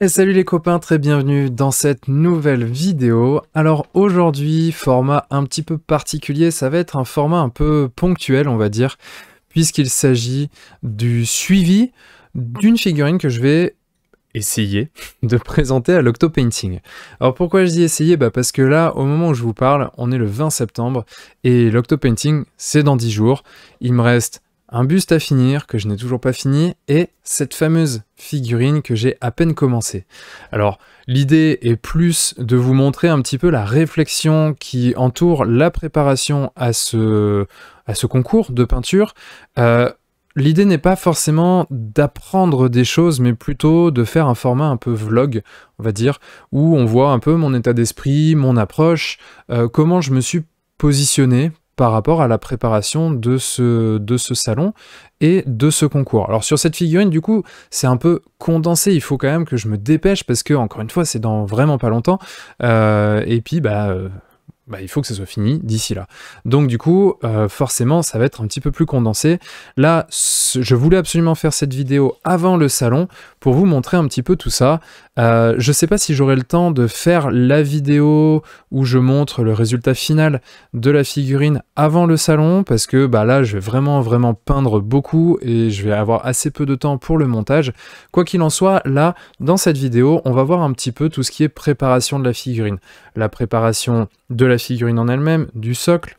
Et salut les copains, très bienvenue dans cette nouvelle vidéo. Alors aujourd'hui, format un petit peu particulier, ça va être un format un peu ponctuel on va dire, puisqu'il s'agit du suivi d'une figurine que je vais essayer de présenter à l'Octopainting. Alors pourquoi je dis essayer? Parce que là, au moment où je vous parle, on est le 20 septembre et l'Octopainting c'est dans 10 jours. Il me reste un buste à finir, que je n'ai toujours pas fini, et cette fameuse figurine que j'ai à peine commencé. Alors, l'idée est plus de vous montrer un petit peu la réflexion qui entoure la préparation à ce concours de peinture. L'idée n'est pas forcément d'apprendre des choses, mais plutôt de faire un format un peu vlog, on va dire, où on voit un peu mon état d'esprit, mon approche, comment je me suis positionné par rapport à la préparation de ce salon et de ce concours. Alors sur cette figurine, du coup, c'est un peu condensé, il faut quand même que je me dépêche parce que, encore une fois, c'est dans vraiment pas longtemps. Et puis, il faut que ce soit fini d'ici là. Donc du coup, forcément, ça va être un petit peu plus condensé. Là, je voulais absolument faire cette vidéo avant le salon pour vous montrer un petit peu tout ça. Je sais pas si j'aurai le temps de faire la vidéo où je montre le résultat final de la figurine avant le salon, parce que là, je vais vraiment peindre beaucoup et je vais avoir assez peu de temps pour le montage. Quoi qu'il en soit, là, dans cette vidéo, on va voir un petit peu tout ce qui est préparation de la figurine. La préparation de la figurine en elle-même, du socle,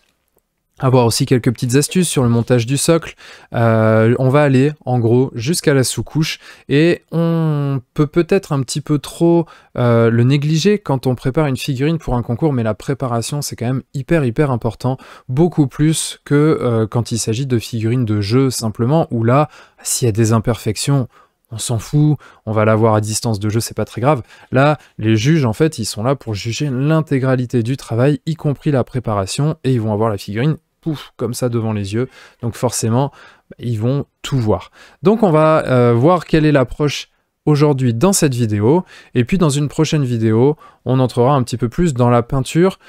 avoir aussi quelques petites astuces sur le montage du socle. On va aller en gros jusqu'à la sous-couche et on peut peut-être un petit peu trop le négliger quand on prépare une figurine pour un concours, mais la préparation c'est quand même hyper important, beaucoup plus que quand il s'agit de figurines de jeu simplement, où là, s'il y a des imperfections, on s'en fout, on va l'avoir à distance de jeu, c'est pas très grave. Là, les juges, en fait, ils sont là pour juger l'intégralité du travail, y compris la préparation, et ils vont avoir la figurine, pouf, comme ça devant les yeux. Donc forcément, ils vont tout voir. Donc on va voir quelle est l'approche aujourd'hui dans cette vidéo, et puis dans une prochaine vidéo, on entrera un petit peu plus dans la peinture.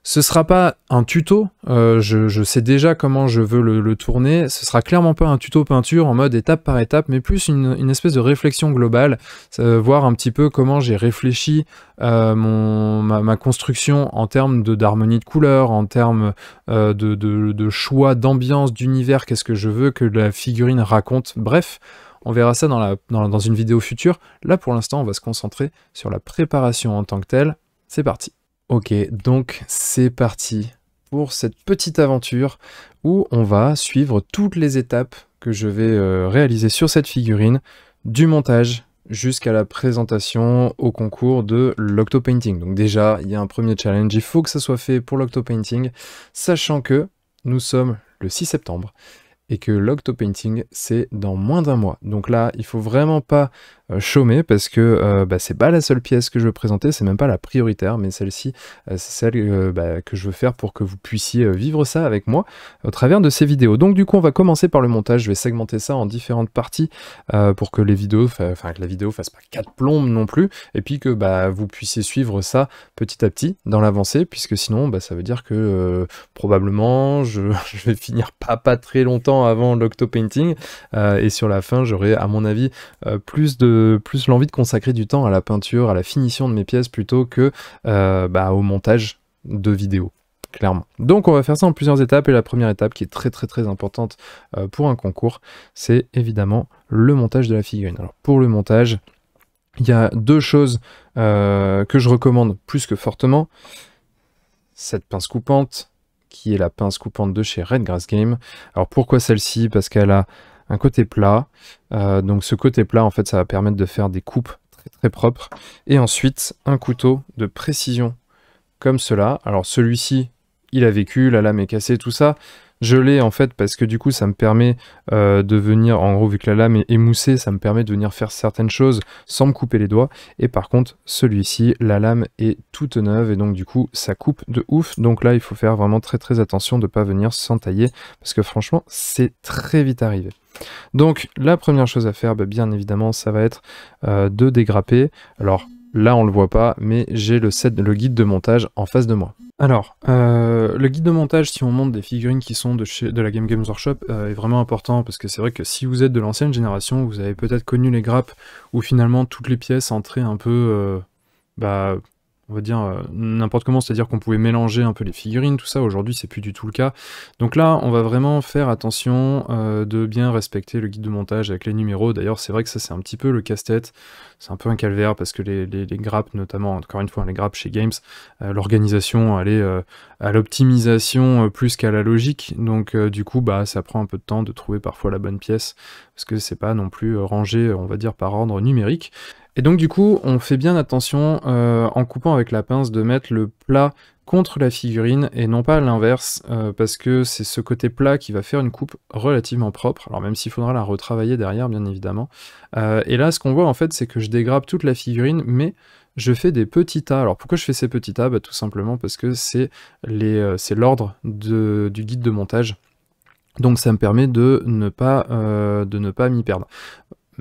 Ce sera pas un tuto, je sais déjà comment je veux le tourner, ce sera clairement pas un tuto peinture en mode étape par étape, mais plus une espèce de réflexion globale, voir un petit peu comment j'ai réfléchi ma construction en termes d'harmonie de couleurs, en termes de choix d'ambiance, d'univers, qu'est-ce que je veux que la figurine raconte, bref. On verra ça dans une vidéo future. Là pour l'instant on va se concentrer sur la préparation en tant que telle, c'est parti. Ok, donc c'est parti pour cette petite aventure où on va suivre toutes les étapes que je vais réaliser sur cette figurine, du montage jusqu'à la présentation au concours de l'Octopainting. Donc déjà, il y a un premier challenge, il faut que ça soit fait pour l'Octopainting, sachant que nous sommes le 6 septembre et que l'Octopainting c'est dans moins d'un mois. Donc là, il faut vraiment pas chômer parce que c'est pas la seule pièce que je veux présenter, c'est même pas la prioritaire, mais celle-ci, c'est celle que je veux faire pour que vous puissiez vivre ça avec moi au travers de ces vidéos. Donc du coup, on va commencer par le montage, je vais segmenter ça en différentes parties pour que les vidéos, que la vidéo fasse pas 4 plombes non plus, et puis que vous puissiez suivre ça petit à petit dans l'avancée, puisque sinon, ça veut dire que probablement, je vais finir pas très longtemps avant l'Octopainting, et sur la fin, j'aurai à mon avis plus l'envie de consacrer du temps à la peinture, à la finition de mes pièces plutôt que au montage de vidéos, clairement. Donc on va faire ça en plusieurs étapes, et la première étape qui est très importante pour un concours, c'est évidemment le montage de la figurine. Alors pour le montage, il y a deux choses que je recommande plus que fortement. Cette pince coupante, qui est la pince coupante de chez Redgrass Game. Alors pourquoi celle-ci? Parce qu'elle a un côté plat, donc ce côté plat en fait ça va permettre de faire des coupes très propres, et ensuite un couteau de précision comme cela. Alors celui-ci il a vécu, la lame est cassée, tout ça, je l'ai en fait parce que du coup ça me permet de venir, en gros vu que la lame est émoussée, ça me permet de venir faire certaines choses sans me couper les doigts, et par contre celui-ci, la lame est toute neuve et donc du coup ça coupe de ouf, donc là il faut faire vraiment très attention de ne pas venir s'entailler parce que franchement c'est très vite arrivé. Donc la première chose à faire, bien évidemment ça va être de dégrapper. Alors là on le voit pas, mais j'ai le guide de montage en face de moi. Alors, le guide de montage, si on monte des figurines qui sont de la Game Games Workshop, est vraiment important parce que c'est vrai que si vous êtes de l'ancienne génération, vous avez peut-être connu les grappes où finalement toutes les pièces entraient un peu, bah, on va dire n'importe comment, c'est-à-dire qu'on pouvait mélanger un peu les figurines, tout ça. Aujourd'hui, c'est plus du tout le cas. Donc là, on va vraiment faire attention de bien respecter le guide de montage avec les numéros. D'ailleurs, c'est vrai que ça, c'est un petit peu le casse-tête. C'est un peu un calvaire parce que les grappes, notamment, encore une fois, les grappes chez Games, l'organisation, elle est à l'optimisation plus qu'à la logique. Donc, du coup, bah, ça prend un peu de temps de trouver parfois la bonne pièce parce que c'est pas non plus rangé, on va dire, par ordre numérique. Et donc du coup, on fait bien attention en coupant avec la pince de mettre le plat contre la figurine et non pas l'inverse, parce que c'est ce côté plat qui va faire une coupe relativement propre, alors même s'il faudra la retravailler derrière bien évidemment. Et là, ce qu'on voit en fait, c'est que je dégrappe toute la figurine, mais je fais des petits tas. Alors pourquoi je fais ces petits tas? Bah, tout simplement parce que c'est l'ordre du guide de montage. Donc ça me permet de ne pas m'y perdre.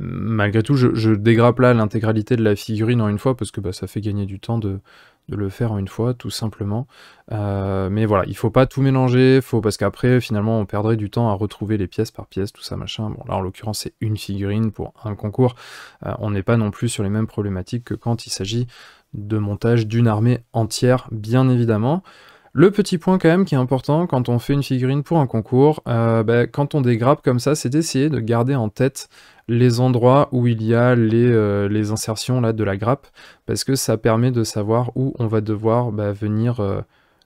Malgré tout, je dégrappe là l'intégralité de la figurine en une fois, parce que bah, ça fait gagner du temps de le faire en une fois, tout simplement. Mais voilà, il faut pas tout mélanger, parce qu'après, finalement, on perdrait du temps à retrouver les pièces par pièce, tout ça, machin. Bon, là, en l'occurrence, c'est une figurine pour un concours. On n'est pas non plus sur les mêmes problématiques que quand il s'agit de montage d'une armée entière, bien évidemment. Le petit point quand même qui est important quand on fait une figurine pour un concours, bah, quand on dégrappe comme ça, c'est d'essayer de garder en tête les endroits où il y a les insertions là, de la grappe, parce que ça permet de savoir où on va devoir venir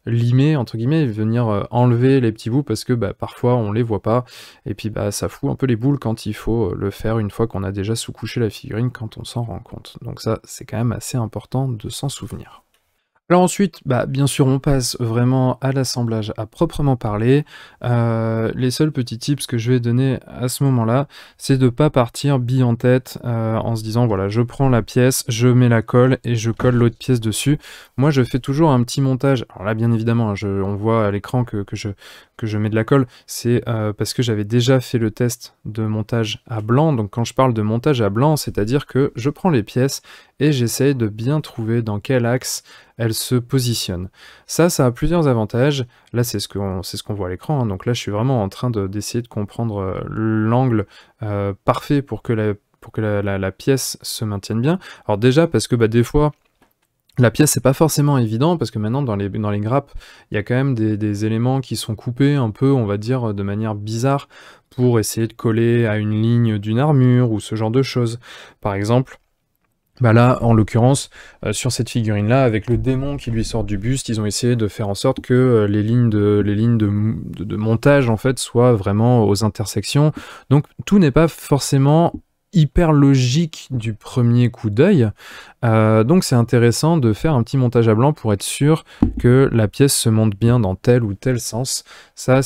limer, entre guillemets, venir enlever les petits bouts, parce que parfois on les voit pas, et puis ça fout un peu les boules quand il faut le faire une fois qu'on a déjà sous-couché la figurine, quand on s'en rend compte. Donc ça, c'est quand même assez important de s'en souvenir. Alors ensuite, bien sûr, on passe vraiment à l'assemblage à proprement parler. Les seuls petits tips que je vais donner à ce moment-là, c'est de pas partir bille en tête en se disant, voilà, je prends la pièce, je mets la colle et je colle l'autre pièce dessus. Moi, je fais toujours un petit montage. Alors là, bien évidemment, hein, on voit à l'écran que je mets de la colle. C'est parce que j'avais déjà fait le test de montage à blanc. Donc quand je parle de montage à blanc, c'est-à-dire que je prends les pièces et j'essaye de bien trouver dans quel axe elles se positionnent. Ça a plusieurs avantages. Là, c'est ce qu'on voit à l'écran, hein. Donc là, je suis vraiment en train d'essayer de comprendre l'angle parfait pour que la pièce se maintienne bien. Alors déjà, parce que des fois, la pièce, c'est pas forcément évident, parce que maintenant, dans les grappes, il y a quand même des éléments qui sont coupés un peu, on va dire, de manière bizarre, pour essayer de coller à une ligne d'une armure, ou ce genre de choses. Par exemple, là, en l'occurrence, sur cette figurine-là, avec le démon qui lui sort du buste, ils ont essayé de faire en sorte que les lignes de montage, en fait, soient vraiment aux intersections. Donc, tout n'est pas forcément hyper logique du premier coup d'œil. Donc, c'est intéressant de faire un petit montage à blanc pour être sûr que la pièce se monte bien dans tel ou tel sens. Ça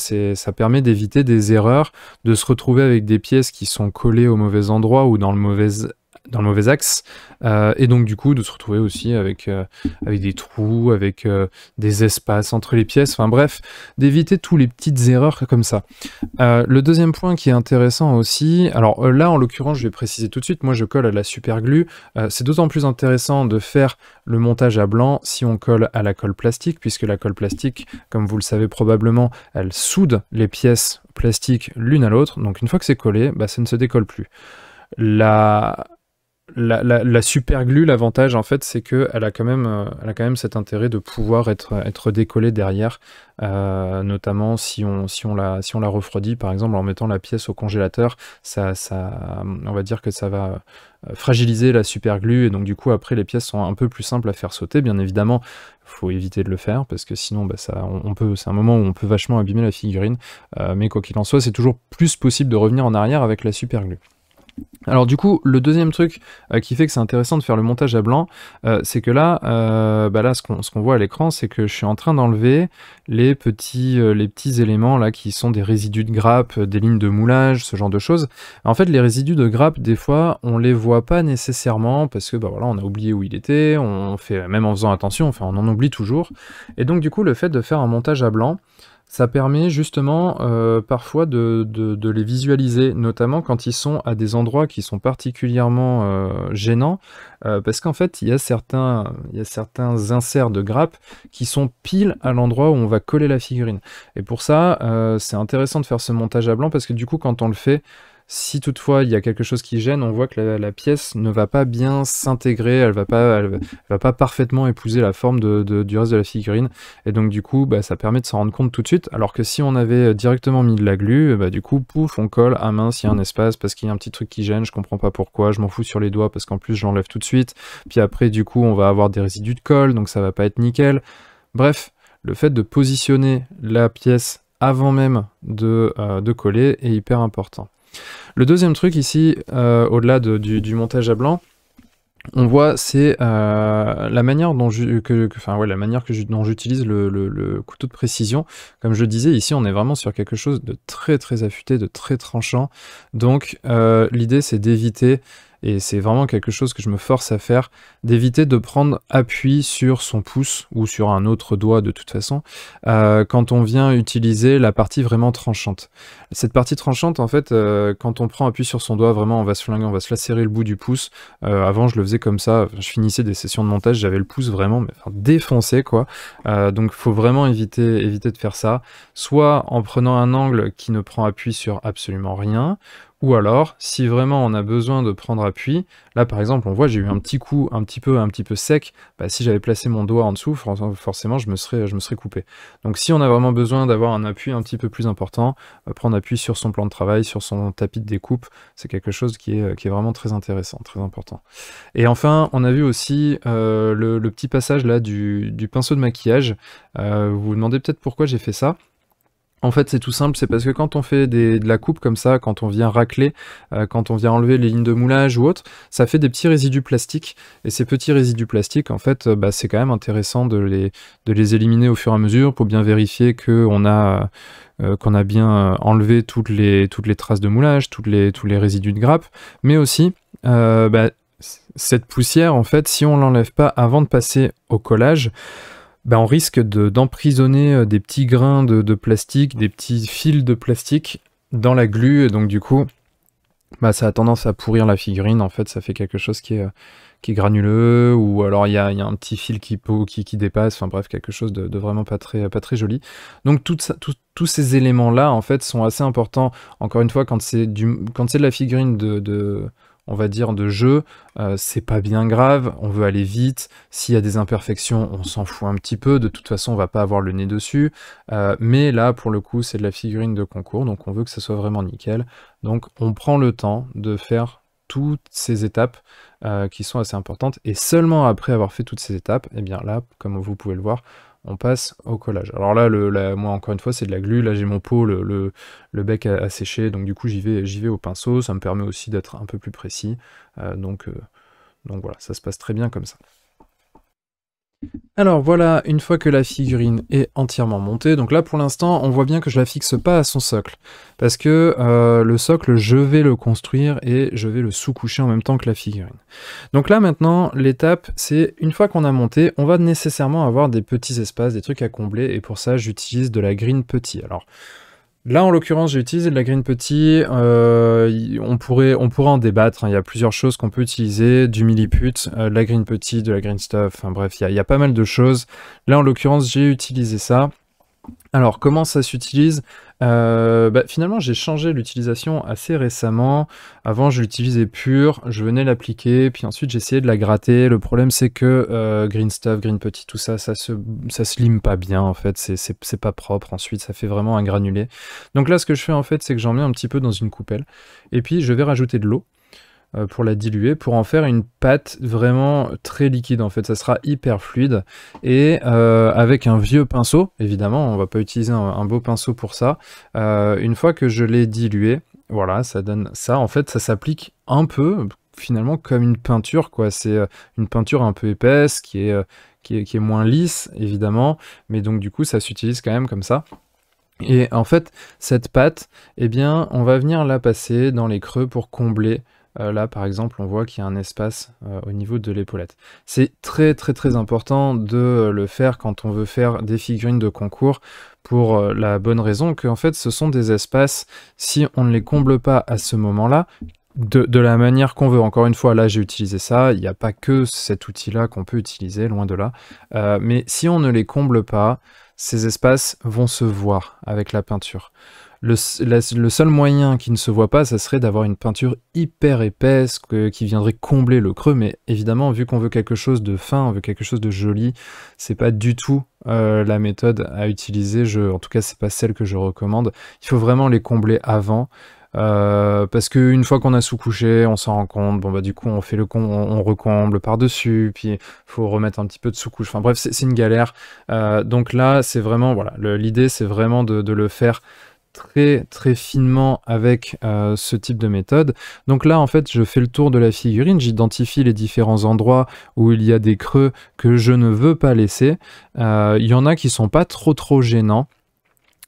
permet d'éviter des erreurs, de se retrouver avec des pièces qui sont collées au mauvais endroit ou dans le mauvais axe, et donc du coup de se retrouver aussi avec des trous, avec des espaces entre les pièces, enfin bref, d'éviter toutes les petites erreurs comme ça. Le deuxième point qui est intéressant aussi, alors là en l'occurrence je vais préciser tout de suite, moi je colle à la super glue, c'est d'autant plus intéressant de faire le montage à blanc si on colle à la colle plastique, puisque la colle plastique, comme vous le savez probablement, elle soude les pièces plastiques l'une à l'autre, donc une fois que c'est collé, ça ne se décolle plus. La super glue, l'avantage en fait, c'est qu'elle a quand même cet intérêt de pouvoir être décollée derrière, notamment si on la refroidit, par exemple en mettant la pièce au congélateur, on va dire que ça va fragiliser la super glue, et donc du coup après les pièces sont un peu plus simples à faire sauter. Bien évidemment, il faut éviter de le faire parce que sinon c'est un moment où on peut vachement abîmer la figurine, mais quoi qu'il en soit, c'est toujours plus possible de revenir en arrière avec la super glue. Alors du coup, le deuxième truc qui fait que c'est intéressant de faire le montage à blanc, c'est que là, ce qu'on voit à l'écran, c'est que je suis en train d'enlever les petits éléments là qui sont des résidus de grappe, des lignes de moulage, ce genre de choses. En fait, les résidus de grappe, des fois, on les voit pas nécessairement parce que voilà, on a oublié où il était, on fait même en faisant attention, enfin on en oublie toujours. Et donc du coup, le fait de faire un montage à blanc, Ça permet justement parfois de les visualiser, notamment quand ils sont à des endroits qui sont particulièrement gênants, parce qu'en fait, il y a certains inserts de grappes qui sont pile à l'endroit où on va coller la figurine. Et pour ça, c'est intéressant de faire ce montage à blanc, parce que du coup, quand on le fait, si toutefois il y a quelque chose qui gêne, on voit que la pièce ne va pas bien s'intégrer, elle va pas parfaitement épouser la forme du reste de la figurine, et donc du coup ça permet de s'en rendre compte tout de suite, alors que si on avait directement mis de la glu, du coup pouf, on colle, ah mince, il y a un espace parce qu'il y a un petit truc qui gêne, je comprends pas pourquoi, je m'en fous sur les doigts parce qu'en plus je l'enlève tout de suite, puis après du coup on va avoir des résidus de colle, donc ça va pas être nickel. Bref, le fait de positionner la pièce avant même de coller est hyper important. Le deuxième truc ici, au-delà du montage à blanc, on voit, c'est la manière dont j'utilise le couteau de précision. Comme je le disais, ici on est vraiment sur quelque chose de très très affûté, de très tranchant. Donc l'idée c'est d'éviter, et c'est vraiment quelque chose que je me force à faire, d'éviter de prendre appui sur son pouce ou sur un autre doigt de toute façon, quand on vient utiliser la partie vraiment tranchante. Cette partie tranchante, en fait, quand on prend appui sur son doigt, vraiment on va se flinguer, on va se lacérer le bout du pouce. Avant je le faisais comme ça, je finissais des sessions de montage, j'avais le pouce vraiment défoncé quoi. Donc faut vraiment éviter de faire ça, soit en prenant un angle qui ne prend appui sur absolument rien, ou alors, si vraiment on a besoin de prendre appui, là par exemple on voit j'ai eu un petit coup un petit peu sec, si j'avais placé mon doigt en dessous, forcément je me serais coupé. Donc si on a vraiment besoin d'avoir un appui un petit peu plus important, prendre appui sur son plan de travail, sur son tapis de découpe, c'est quelque chose qui est vraiment très intéressant, très important. Et enfin, on a vu aussi le petit passage là du pinceau de maquillage. Vous vous demandez peut-être pourquoi j'ai fait ça. En fait, c'est tout simple, c'est parce que quand on fait de la coupe comme ça, quand on vient racler, quand on vient enlever les lignes de moulage ou autre, ça fait des petits résidus plastiques. Et ces petits résidus plastiques, en fait, c'est quand même intéressant de les éliminer au fur et à mesure pour bien vérifier qu'on a bien enlevé toutes les traces de moulage, tous les résidus de grappe, mais aussi cette poussière, en fait, si on l'enlève pas avant de passer au collage, on risque d'emprisonner des petits grains de plastique, des petits fils de plastique dans la glu, et donc du coup, ça a tendance à pourrir la figurine. En fait, ça fait quelque chose qui est granuleux, ou alors il y a un petit fil qui dépasse, enfin bref, quelque chose de vraiment pas très joli. Donc tous ces éléments-là, en fait, sont assez importants. Encore une fois, quand c'est de la figurine on va dire de jeu, c'est pas bien grave, on veut aller vite, s'il y a des imperfections, on s'en fout un petit peu, de toute façon on va pas avoir le nez dessus, mais là pour le coup c'est de la figurine de concours, donc on veut que ça soit vraiment nickel, donc on prend le temps de faire toutes ces étapes qui sont assez importantes, et seulement après avoir fait toutes ces étapes, et bien là, comme vous pouvez le voir, on passe au collage. Alors là, moi encore une fois, c'est de la glu, là j'ai mon pot, le bec a séché, donc du coup j'y vais au pinceau, ça me permet aussi d'être un peu plus précis, donc voilà, ça se passe très bien comme ça. Alors voilà, une fois que la figurine est entièrement montée, donc là pour l'instant on voit bien que je la fixe pas à son socle, parce que le socle je vais le construire et je vais le sous-coucher en même temps que la figurine. Donc là maintenant l'étape c'est, une fois qu'on a monté, on va nécessairement avoir des petits espaces, des trucs à combler, et pour ça j'utilise de la green putty. Alors là, en l'occurrence, j'ai utilisé de la green putty, on pourrait en débattre, hein. Il y a plusieurs choses qu'on peut utiliser, du milliput, de la green putty, de la green stuff, enfin bref, il y a pas mal de choses. Là, en l'occurrence, j'ai utilisé ça. Alors, comment ça s'utilise? Finalement, j'ai changé l'utilisation assez récemment. Avant, je l'utilisais pure, je venais l'appliquer, puis ensuite j'essayais de la gratter. Le problème, c'est que green stuff, green putty, tout ça, ça se lime pas bien, en fait. C'est pas propre, ensuite, ça fait vraiment un granulé. Donc là, ce que je fais, en fait, c'est que j'en mets un petit peu dans une coupelle, et puis je vais rajouter de l'eau pour la diluer, pour en faire une pâte vraiment très liquide. En fait, ça sera hyper fluide, et avec un vieux pinceau, évidemment, on va pas utiliser un beau pinceau pour ça, une fois que je l'ai dilué, voilà, ça donne ça. En fait, ça s'applique un peu, finalement, comme une peinture, quoi. C'est une peinture un peu épaisse, qui est moins lisse, évidemment, mais donc du coup, ça s'utilise quand même comme ça. Et en fait, cette pâte, eh bien, on va venir la passer dans les creux pour combler là, par exemple, on voit qu'il y a un espace au niveau de l'épaulette. C'est très très très important de le faire quand on veut faire des figurines de concours, pour la bonne raison que en fait, ce sont des espaces, si on ne les comble pas à ce moment-là, de la manière qu'on veut. Encore une fois, là j'ai utilisé ça, il n'y a pas que cet outil-là qu'on peut utiliser, loin de là. Mais si on ne les comble pas, ces espaces vont se voir avec la peinture. Le seul moyen qui ne se voit pas, ça serait d'avoir une peinture hyper épaisse qui viendrait combler le creux, mais évidemment, vu qu'on veut quelque chose de fin, on veut quelque chose de joli, c'est pas du tout la méthode à utiliser, en tout cas c'est pas celle que je recommande. Il faut vraiment les combler avant, parce qu'une fois qu'on a sous-couché, on s'en rend compte, bon bah du coup on fait on recomble par-dessus, puis faut remettre un petit peu de sous-couche, enfin bref, c'est une galère. Donc là, c'est vraiment, voilà, l'idée c'est vraiment de le faire très très finement avec ce type de méthode. Donc là en fait je fais le tour de la figurine, j'identifie les différents endroits où il y a des creux que je ne veux pas laisser. Il y en a qui sont pas trop gênants.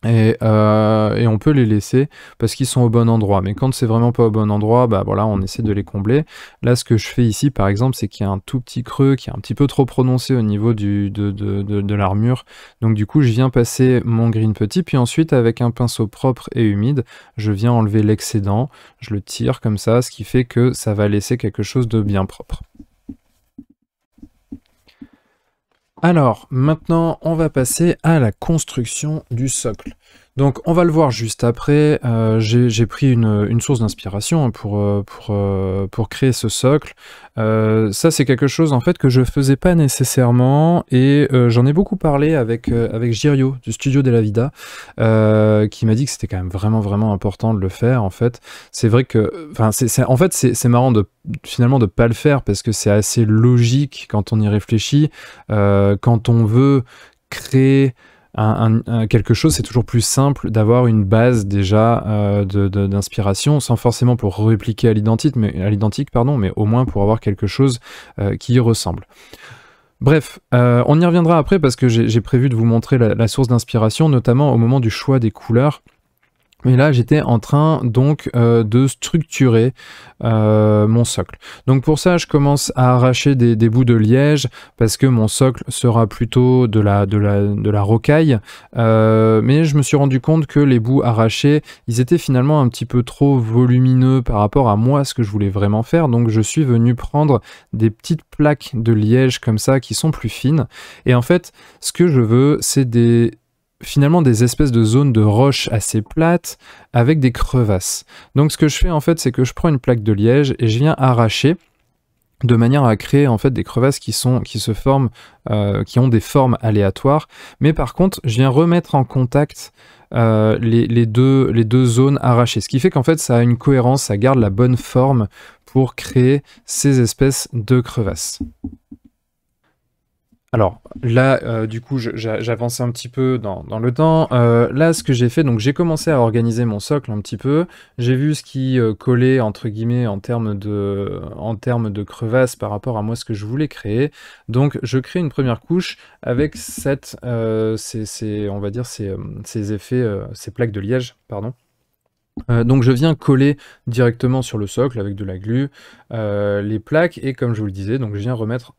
Et on peut les laisser parce qu'ils sont au bon endroit. Mais quand c'est vraiment pas au bon endroit, bah voilà, on essaie de les combler. Là, ce que je fais ici, par exemple, c'est qu'il y a un tout petit creux qui est un petit peu trop prononcé au niveau de l'armure. Donc du coup, je viens passer mon green petit, puis ensuite, avec un pinceau propre et humide, je viens enlever l'excédent. Je le tire comme ça, ce qui fait que ça va laisser quelque chose de bien propre. Alors, maintenant, on va passer à la construction du socle. Donc, on va le voir juste après. J'ai pris une source d'inspiration pour créer ce socle. Ça, c'est quelque chose, en fait, que je faisais pas nécessairement, et j'en ai beaucoup parlé avec Girio, du studio Della Vida, qui m'a dit que c'était quand même vraiment important de le faire, en fait. C'est vrai que... Enfin, en fait, c'est marrant finalement de pas le faire, parce que c'est assez logique quand on y réfléchit. Quand on veut créer quelque chose, c'est toujours plus simple d'avoir une base déjà d'inspiration, sans forcément pour répliquer à l'identique, mais au moins pour avoir quelque chose qui y ressemble. Bref, on y reviendra après parce que j'ai prévu de vous montrer la source d'inspiration, notamment au moment du choix des couleurs. Mais là, j'étais en train donc de structurer mon socle. Donc pour ça, je commence à arracher des bouts de liège parce que mon socle sera plutôt de la rocaille. Mais je me suis rendu compte que les bouts arrachés, ils étaient finalement un petit peu trop volumineux par rapport à moi, ce que je voulais vraiment faire. Donc je suis venu prendre des petites plaques de liège comme ça qui sont plus fines. Et en fait, ce que je veux, c'est finalement des espèces de zones de roches assez plates avec des crevasses. Donc ce que je fais en fait, c'est que je prends une plaque de liège et je viens arracher de manière à créer en fait des crevasses qui se forment, qui ont des formes aléatoires. Mais par contre, je viens remettre en contact les deux zones arrachées. Ce qui fait qu'en fait, ça a une cohérence, ça garde la bonne forme pour créer ces espèces de crevasses. Alors là, du coup, j'avance un petit peu dans le temps. Là, ce que j'ai fait, donc j'ai commencé à organiser mon socle un petit peu. J'ai vu ce qui collait, entre guillemets, en termes de crevasses par rapport à moi, ce que je voulais créer. Donc, je crée une première couche avec on va dire, ces effets, ces plaques de liège, pardon. Donc je viens coller directement sur le socle avec de la glu les plaques, et comme je vous le disais, donc je viens remettre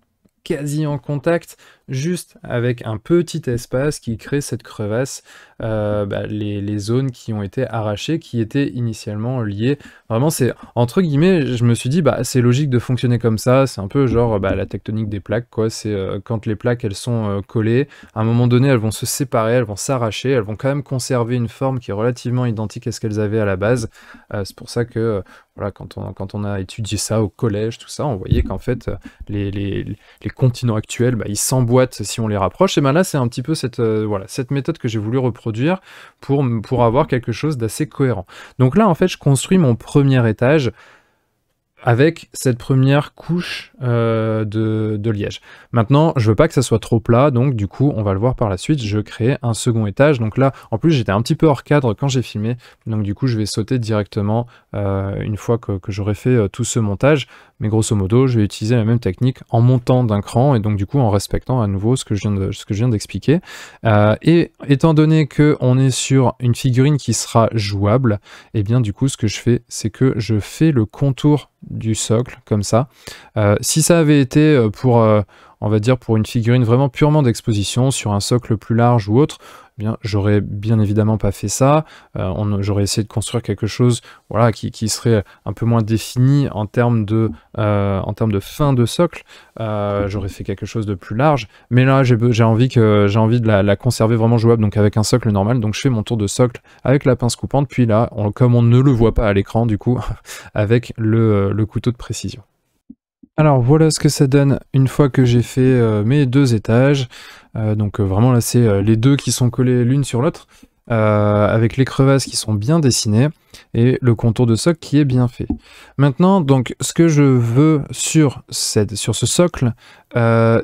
quasi en contact, juste avec un petit espace qui crée cette crevasse, les zones qui ont été arrachées, qui étaient initialement liées. Vraiment, c'est, entre guillemets, je me suis dit, c'est logique de fonctionner comme ça, c'est un peu genre la tectonique des plaques, quoi. C'est quand les plaques, elles sont collées, à un moment donné, elles vont se séparer, elles vont s'arracher, elles vont quand même conserver une forme qui est relativement identique à ce qu'elles avaient à la base. C'est pour ça que, voilà, quand on a étudié ça au collège, tout ça, on voyait qu'en fait, les continents actuels, ils s'emboîtent si on les rapproche. Et là, c'est un petit peu cette méthode que j'ai voulu reproduire pour avoir quelque chose d'assez cohérent. Donc là, en fait, je construis mon premier étage avec cette première couche de liège. Maintenant, je veux pas que ça soit trop plat, donc du coup, on va le voir par la suite, je crée un second étage. Donc là, en plus, j'étais un petit peu hors cadre quand j'ai filmé, donc du coup, je vais sauter directement une fois que j'aurai fait tout ce montage. Mais grosso modo, je vais utiliser la même technique en montant d'un cran, et donc du coup, en respectant à nouveau ce que je viens d'expliquer. Et étant donné qu'on est sur une figurine qui sera jouable, et bien du coup, ce que je fais, c'est que je fais le contour du socle, comme ça. Si ça avait été pour, on va dire, pour une figurine vraiment purement d'exposition, sur un socle plus large ou autre, eh bien, j'aurais bien évidemment pas fait ça. J'aurais essayé de construire quelque chose, voilà, qui serait un peu moins défini en termes de fin de socle. J'aurais fait quelque chose de plus large. Mais là, j'ai envie de la conserver vraiment jouable, donc avec un socle normal. Donc je fais mon tour de socle avec la pince coupante, puis là, comme on ne le voit pas à l'écran, du coup, avec le couteau de précision. Alors voilà ce que ça donne une fois que j'ai fait mes 2 étages. Donc vraiment là c'est les deux qui sont collés l'une sur l'autre, avec les crevasses qui sont bien dessinées et le contour de socle qui est bien fait. Maintenant donc ce que je veux sur ce socle,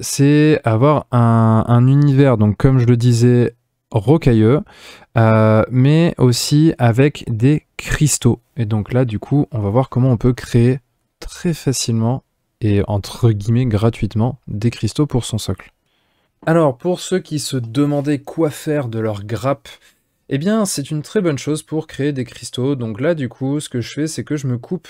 c'est avoir un univers, donc comme je le disais, rocailleux, mais aussi avec des cristaux. Et donc là du coup on va voir comment on peut créer très facilement et entre guillemets gratuitement des cristaux pour son socle. Alors pour ceux qui se demandaient quoi faire de leur grappe, eh bien c'est une très bonne chose pour créer des cristaux. Donc là du coup ce que je fais c'est que je me coupe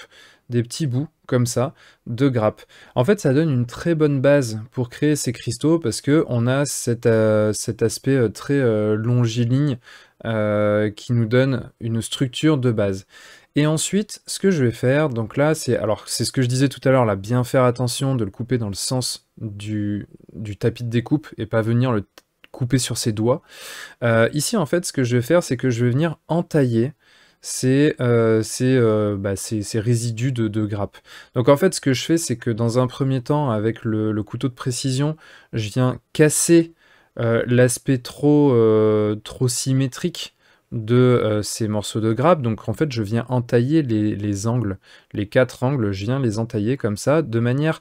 des petits bouts comme ça de grappe. En fait ça donne une très bonne base pour créer ces cristaux parce que on a cet aspect très longiligne qui nous donne une structure de base. Et ensuite, ce que je vais faire, donc là, c'est ce que je disais tout à l'heure, là, bien faire attention de le couper dans le sens du tapis de découpe et pas venir le couper sur ses doigts. Ici, en fait, ce que je vais faire, c'est que je vais venir entailler ces résidus de grappe. Donc en fait, ce que je fais, c'est que dans un premier temps, avec le couteau de précision, je viens casser l'aspect trop symétrique de ces morceaux de grappe. Donc en fait je viens entailler les angles, les 4 angles, je viens les entailler comme ça de manière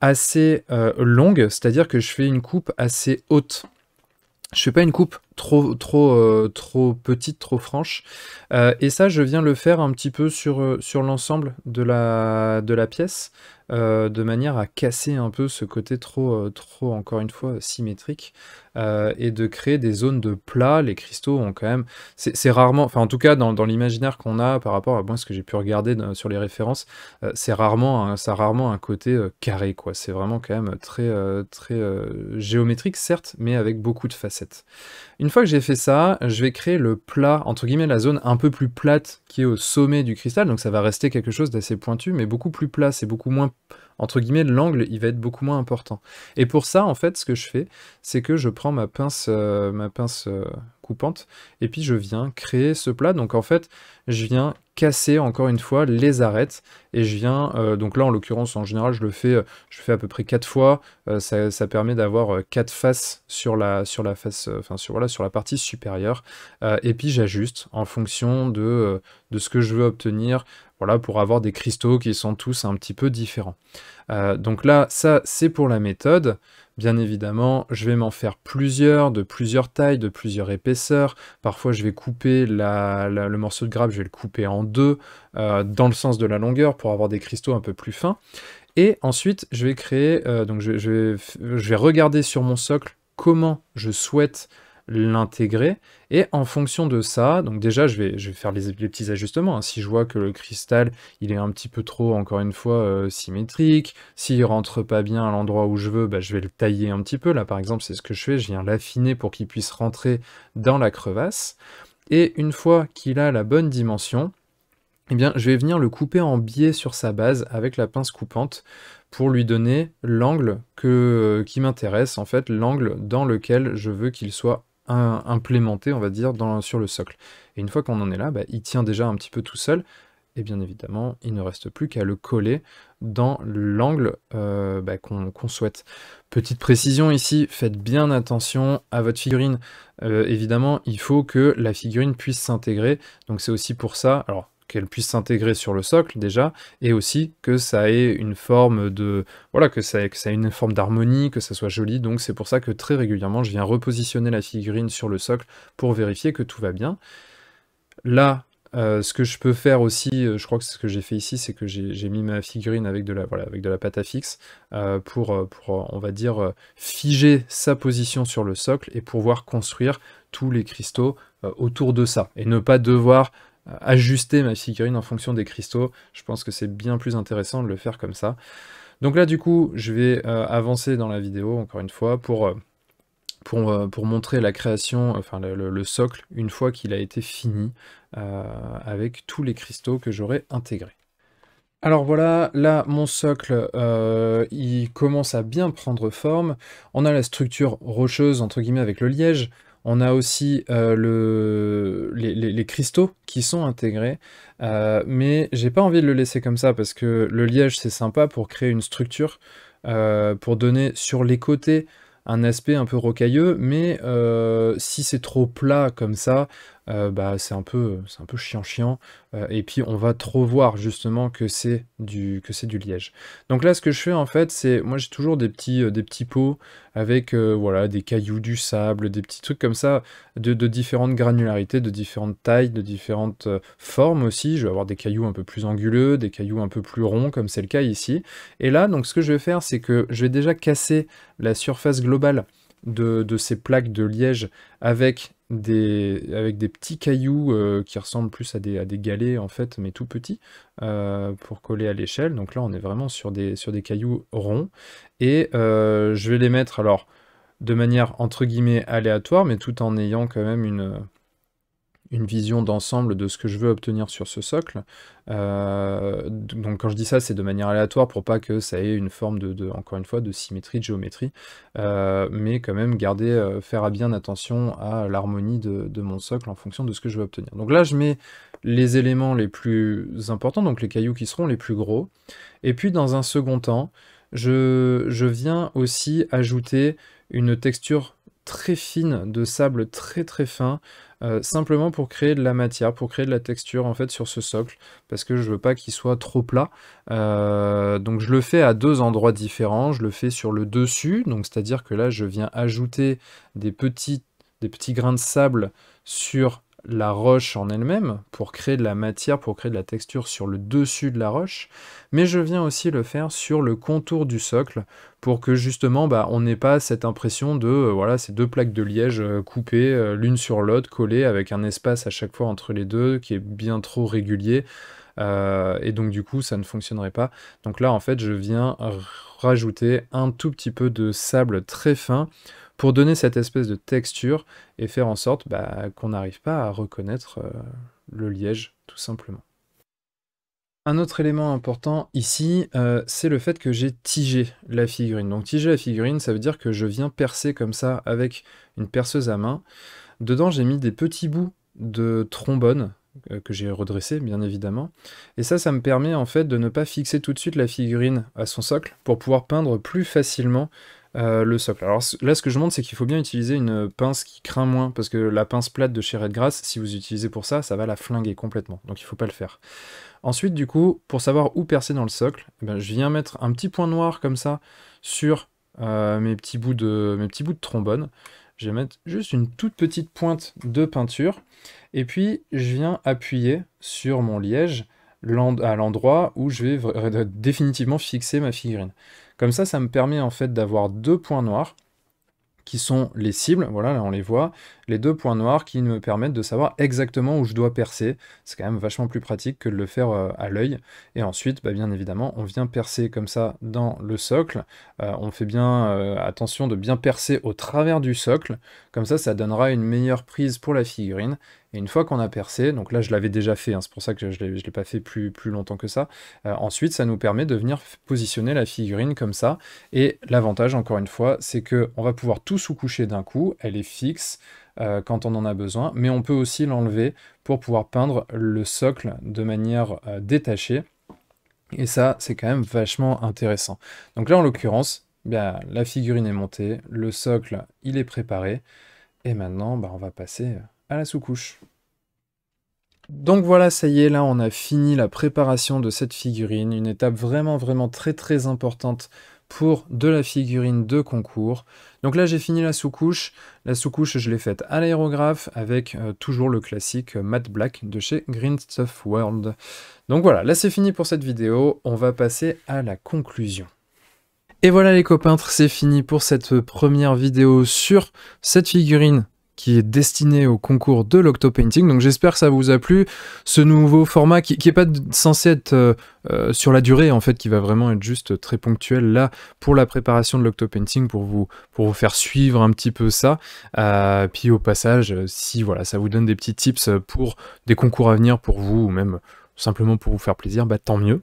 assez longue, c'est-à-dire que je fais une coupe assez haute. Je fais pas une coupe trop petite, trop franche, et ça je viens le faire un petit peu sur l'ensemble de la pièce, de manière à casser un peu ce côté trop encore une fois symétrique, et de créer des zones de plat. Les cristaux ont quand même, c'est rarement, enfin en tout cas dans l'imaginaire qu'on a par rapport à moi ce que j'ai pu regarder sur les références, ça a rarement un côté carré quoi. C'est vraiment quand même très géométrique certes, mais avec beaucoup de facettes. Une fois que j'ai fait ça, je vais créer le plat, entre guillemets la zone un peu plus plate qui est au sommet du cristal, donc ça va rester quelque chose d'assez pointu, mais beaucoup plus plat, c'est beaucoup moins, entre guillemets, l'angle, il va être beaucoup moins important. Et pour ça, en fait, ce que je fais, c'est que je prends ma pince coupante, et puis je viens créer ce plat, donc en fait, je viens casser encore une fois les arêtes, et je viens, donc là en l'occurrence en général je fais à peu près 4 fois, ça permet d'avoir 4 faces sur la face, voilà, sur la partie supérieure, et puis j'ajuste en fonction de ce que je veux obtenir, voilà, pour avoir des cristaux qui sont tous un petit peu différents. Donc là, ça c'est pour la méthode. Bien évidemment, je vais m'en faire plusieurs, de plusieurs tailles, de plusieurs épaisseurs. Parfois, je vais couper le morceau de grappe, je vais le couper en deux, dans le sens de la longueur, pour avoir des cristaux un peu plus fins. Et ensuite, je vais créer, donc je vais regarder sur mon socle comment je souhaite l'intégrer, et en fonction de ça, donc déjà je vais faire les petits ajustements, hein. Si je vois que le cristal il est un petit peu trop, encore une fois, symétrique, s'il rentre pas bien à l'endroit où je veux, bah, je vais le tailler un petit peu. Là par exemple c'est ce que je fais, je viens l'affiner pour qu'il puisse rentrer dans la crevasse, et une fois qu'il a la bonne dimension, eh bien, je vais venir le couper en biais sur sa base avec la pince coupante pour lui donner l'angle qui m'intéresse, en fait, l'angle dans lequel je veux qu'il soit implémenté, on va dire, sur le socle. Et une fois qu'on en est là, bah, il tient déjà un petit peu tout seul, et bien évidemment, il ne reste plus qu'à le coller dans l'angle qu'on souhaite. Petite précision ici, faites bien attention à votre figurine. Évidemment, il faut que la figurine puisse s'intégrer, donc c'est aussi pour ça, alors qu'elle puisse s'intégrer sur le socle déjà, et aussi que ça ait une forme de, voilà, que ça ait une forme d'harmonie, que ça soit joli. Donc c'est pour ça que très régulièrement je viens repositionner la figurine sur le socle pour vérifier que tout va bien. Là, ce que je peux faire aussi, je crois que ce que j'ai fait ici, c'est que j'ai mis ma figurine avec de la pâte à fixe, pour on va dire, figer sa position sur le socle et pouvoir construire tous les cristaux autour de ça, et ne pas devoir ajuster ma figurine en fonction des cristaux. Je pense que c'est bien plus intéressant de le faire comme ça. Donc là, du coup, je vais avancer dans la vidéo, encore une fois, pour montrer la création, enfin le socle, une fois qu'il a été fini, avec tous les cristaux que j'aurai intégrés. Alors voilà, là, mon socle, il commence à bien prendre forme. On a la structure rocheuse, entre guillemets, avec le liège. On a aussi les cristaux qui sont intégrés. Mais j'ai pas envie de le laisser comme ça, parce que le liège, c'est sympa pour créer une structure, pour donner sur les côtés un aspect un peu rocailleux, mais si c'est trop plat comme ça, bah, c'est un peu chiant, et puis on va trop voir justement que c'est du liège. Donc là, ce que je fais en fait, c'est, moi j'ai toujours des petits pots avec voilà, des cailloux, du sable, des petits trucs comme ça, de différentes granularités, de différentes tailles, de différentes formes aussi. Je vais avoir des cailloux un peu plus anguleux, des cailloux un peu plus ronds, comme c'est le cas ici. Et là, donc ce que je vais faire, c'est que je vais déjà casser la surface globale de ces plaques de liège avec des petits cailloux qui ressemblent plus à des galets en fait, mais tout petits, pour coller à l'échelle. Donc là, on est vraiment sur des cailloux ronds. Et je vais les mettre alors de manière entre guillemets aléatoire, mais tout en ayant quand même une vision d'ensemble de ce que je veux obtenir sur ce socle. Donc quand je dis ça, c'est de manière aléatoire pour pas que ça ait une forme encore une fois, de symétrie, de géométrie, mais quand même garder, faire bien attention à l'harmonie de mon socle en fonction de ce que je veux obtenir. Donc là, je mets les éléments les plus importants, donc les cailloux qui seront les plus gros, et puis dans un second temps, je viens aussi ajouter une texture très fine de sable très très fin, simplement pour créer de la matière, pour créer de la texture en fait sur ce socle, parce que je veux pas qu'il soit trop plat. Donc je le fais à deux endroits différents. Je le fais sur le dessus, donc c'est-à-dire que là je viens ajouter des petits grains de sable sur la roche en elle-même, pour créer de la matière, pour créer de la texture sur le dessus de la roche, mais je viens aussi le faire sur le contour du socle, pour que justement bah, on n'ait pas cette impression de voilà, ces deux plaques de liège coupées l'une sur l'autre, collées, avec un espace à chaque fois entre les deux qui est bien trop régulier, et donc du coup ça ne fonctionnerait pas. Donc là en fait je viens rajouter un tout petit peu de sable très fin, pour donner cette espèce de texture et faire en sorte bah, qu'on n'arrive pas à reconnaître le liège, tout simplement. Un autre élément important ici, c'est le fait que j'ai tigé la figurine. Donc tiger la figurine, ça veut dire que je viens percer comme ça avec une perceuse à main. Dedans, j'ai mis des petits bouts de trombone, que j'ai redressé bien évidemment, et ça me permet en fait de ne pas fixer tout de suite la figurine à son socle, pour pouvoir peindre plus facilement le socle. Alors là, ce que je montre, c'est qu'il faut bien utiliser une pince qui craint moins, parce que la pince plate de chez Redgrass, si vous utilisez pour ça, ça va la flinguer complètement, donc il faut pas le faire. Ensuite, du coup, pour savoir où percer dans le socle, eh ben, je viens mettre un petit point noir comme ça sur mes petits bouts de trombone. Je vais mettre juste une toute petite pointe de peinture, et puis je viens appuyer sur mon liège à l'endroit où je vais définitivement fixer ma figurine. Comme ça me permet en fait d'avoir deux points noirs qui sont les cibles, voilà, là on les voit, les deux points noirs qui me permettent de savoir exactement où je dois percer. C'est quand même vachement plus pratique que de le faire à l'œil. Et ensuite, bah, bien évidemment, on vient percer comme ça dans le socle. On fait bien attention de bien percer au travers du socle, comme ça donnera une meilleure prise pour la figurine. Et une fois qu'on a percé, donc là je l'avais déjà fait, hein, c'est pour ça que je ne l'ai pas fait plus longtemps que ça, ensuite ça nous permet de venir positionner la figurine comme ça, et l'avantage encore une fois, c'est qu'on va pouvoir tout sous-coucher d'un coup, elle est fixe quand on en a besoin, mais on peut aussi l'enlever pour pouvoir peindre le socle de manière détachée, et ça c'est quand même vachement intéressant. Donc là en l'occurrence, bien, la figurine est montée, le socle il est préparé, et maintenant bah, on va passer à la sous-couche. Donc voilà, ça y est, là on a fini la préparation de cette figurine, une étape vraiment très très importante pour de la figurine de concours. Donc là j'ai fini la sous-couche je l'ai faite à l'aérographe avec toujours le classique matte black de chez Green Stuff World. Donc voilà, là c'est fini pour cette vidéo, on va passer à la conclusion. Et voilà les copains, c'est fini pour cette première vidéo sur cette figurine qui est destiné au concours de l'Octopainting. Donc j'espère que ça vous a plu, ce nouveau format qui n'est pas censé être sur la durée, en fait, qui va vraiment être juste très ponctuel là pour la préparation de l'Octopainting, pour vous faire suivre un petit peu ça. Puis au passage, si voilà, ça vous donne des petits tips pour des concours à venir pour vous, ou même simplement pour vous faire plaisir, bah tant mieux.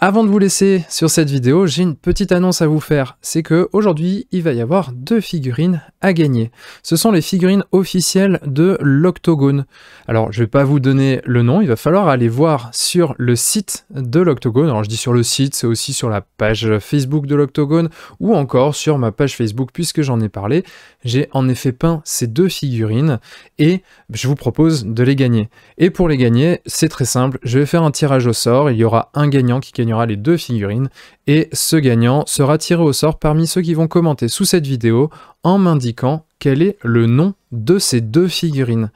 Avant de vous laisser sur cette vidéo, j'ai une petite annonce à vous faire. C'est que aujourd'hui, il va y avoir 2 figurines à gagner. Ce sont les figurines officielles de l'Octogone. Alors, je vais pas vous donner le nom, il va falloir aller voir sur le site de l'Octogone. Alors, je dis sur le site, c'est aussi sur la page Facebook de l'Octogone ou encore sur ma page Facebook, puisque j'en ai parlé. J'ai en effet peint ces 2 figurines et je vous propose de les gagner. Et pour les gagner, c'est très simple, je vais faire un tirage au sort. Il y aura un gagnant qui gagnera les 2 figurines et ce gagnant sera tiré au sort parmi ceux qui vont commenter sous cette vidéo en m'indiquant quel est le nom de ces 2 figurines.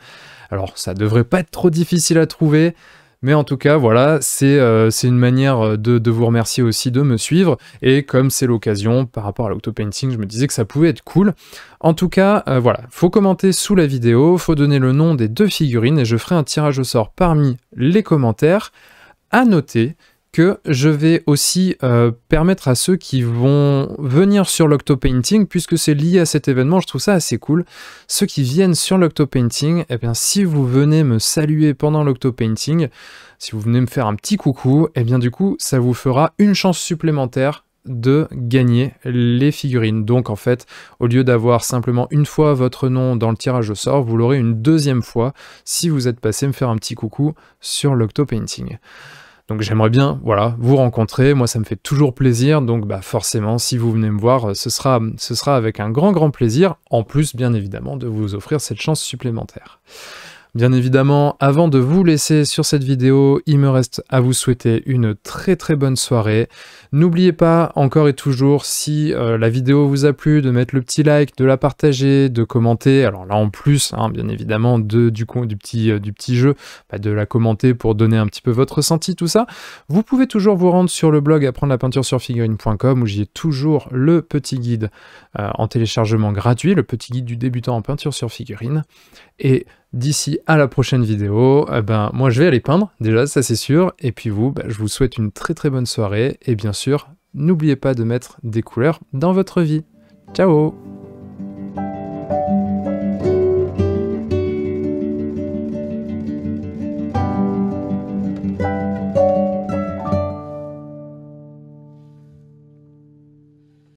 Alors ça devrait pas être trop difficile à trouver, mais en tout cas voilà, c'est une manière de vous remercier aussi de me suivre, et comme c'est l'occasion par rapport à l'Octopainting, je me disais que ça pouvait être cool. En tout cas, voilà, faut commenter sous la vidéo, faut donner le nom des 2 figurines et je ferai un tirage au sort parmi les commentaires. À noter que je vais aussi permettre à ceux qui vont venir sur l'Octopainting, puisque c'est lié à cet événement, je trouve ça assez cool, ceux qui viennent sur l'Octopainting, eh bien si vous venez me saluer pendant l'Octopainting, si vous venez me faire un petit coucou, eh bien du coup ça vous fera une chance supplémentaire de gagner les figurines. Donc en fait, au lieu d'avoir simplement une fois votre nom dans le tirage au sort, vous l'aurez une 2e fois si vous êtes passé me faire un petit coucou sur l'Octopainting. Donc j'aimerais bien, voilà, vous rencontrer, moi ça me fait toujours plaisir, donc bah forcément, si vous venez me voir, ce sera avec un grand plaisir, en plus bien évidemment de vous offrir cette chance supplémentaire. Bien évidemment, avant de vous laisser sur cette vidéo, il me reste à vous souhaiter une très bonne soirée. N'oubliez pas, encore et toujours, si la vidéo vous a plu, de mettre le petit like, de la partager, de commenter. Alors là, en plus, hein, bien évidemment, du petit jeu, bah, de la commenter pour donner un petit peu votre ressenti, tout ça. Vous pouvez toujours vous rendre sur le blog apprendre-la-peinture-sur-figurine.com où j'y ai toujours le petit guide en téléchargement gratuit, le petit guide du débutant en peinture sur figurine. Et d'ici à la prochaine vidéo, ben, moi je vais aller peindre, déjà ça c'est sûr, et puis vous, ben, je vous souhaite une très bonne soirée, et bien sûr, n'oubliez pas de mettre des couleurs dans votre vie. Ciao!